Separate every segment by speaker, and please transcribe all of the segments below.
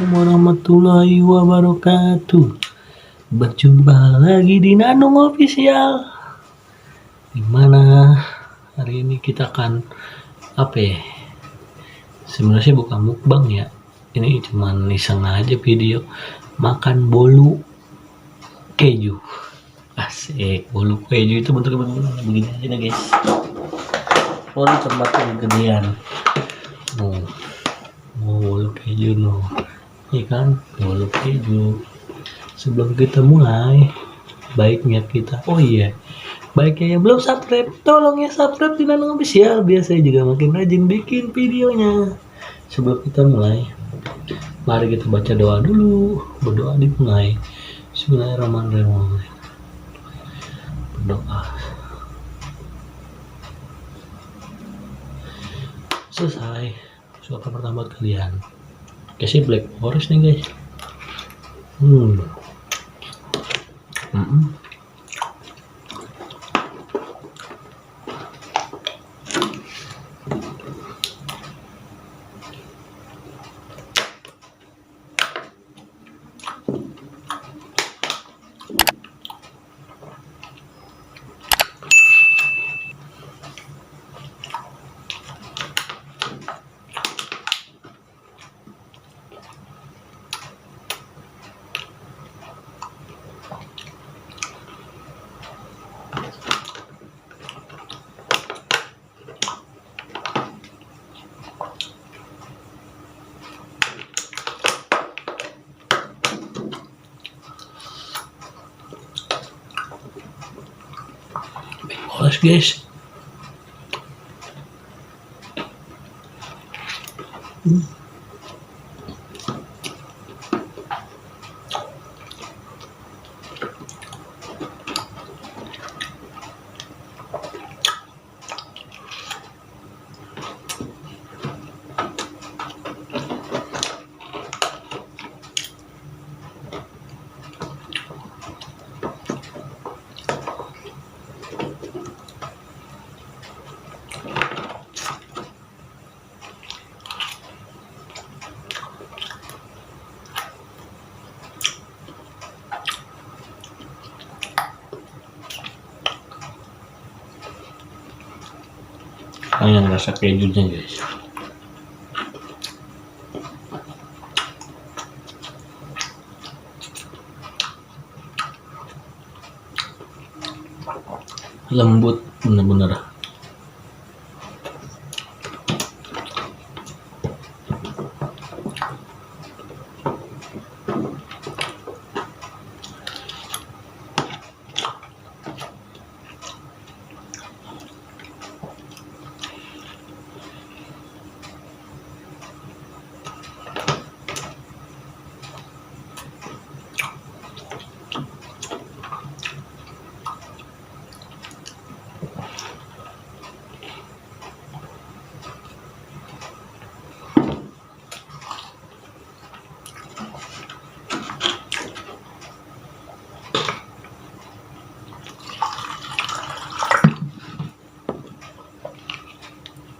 Speaker 1: Assalamualaikum warahmatullahi wabarakatuh. Berjumpa lagi di Nanung Official. Dimana hari ini kita akan sebenarnya bukan mukbang ya. Ini cuma iseng aja video makan bolu keju. Asik, bolu keju itu bentuknya begini aja guys. Oh, ini tempatnya gedean. Bolu keju ini kan bolu keju. Sebelum kita mulai, baiknya kita baiknya yang belum subscribe, tolong ya subscribe di Nanung Official biar saya juga makin rajin bikin videonya. Sebelum kita mulai, mari kita baca doa dulu. Berdoa dimulai. Bismillahirrahmanirrahim. Berdoa. Selesai. Suaka pertama buat kalian. Kasih Black Forest nih guys. Oles guys. Yang rasa kejunya guys. Lembut bener-bener.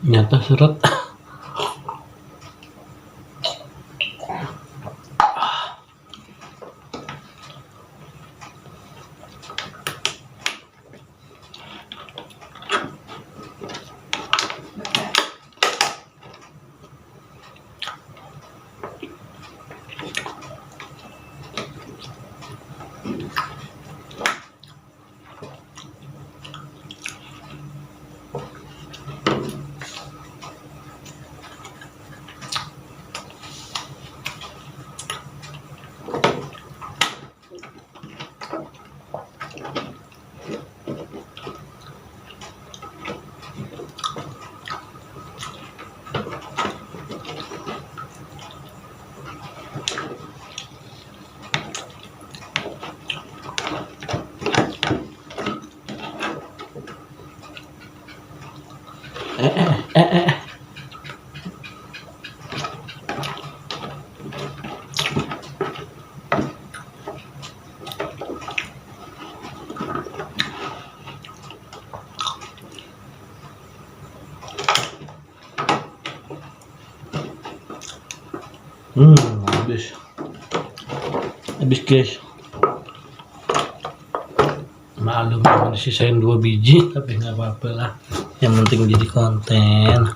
Speaker 1: Nyata seret. habis guys. Maklum cuma disisain 2 biji, tapi nggak apa-apa lah, yang penting jadi konten.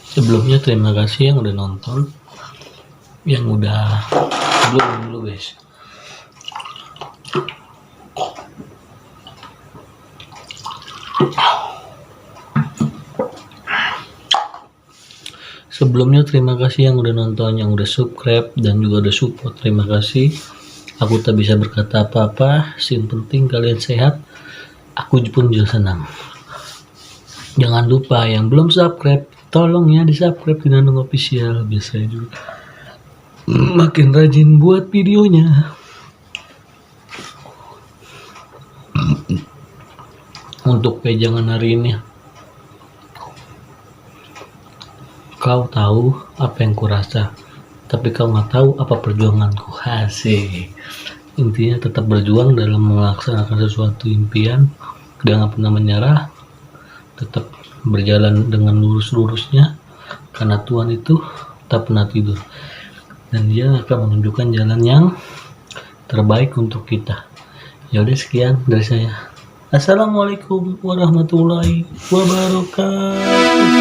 Speaker 1: Sebelumnya terima kasih yang udah nonton, yang udah belum dulu guys. Sebelumnya terima kasih yang udah nonton, yang udah subscribe dan juga udah support. Terima kasih. Aku tak bisa berkata apa-apa, yang penting kalian sehat, aku pun juga senang. Jangan lupa yang belum subscribe, tolong ya di subscribe di Nandung Official, biar saya juga makin rajin buat videonya. Untuk pejangan hari ini, kau tahu apa yang kurasa, tapi kau nggak tahu apa perjuanganku. Asik. Intinya tetap berjuang dalam melaksanakan sesuatu impian, jangan pernah menyerah, tetap berjalan dengan lurus-lurusnya, karena Tuhan itu tak pernah tidur dan Dia akan menunjukkan jalan yang terbaik untuk kita. Ya udah, sekian dari saya. Assalamualaikum warahmatullahi wabarakatuh.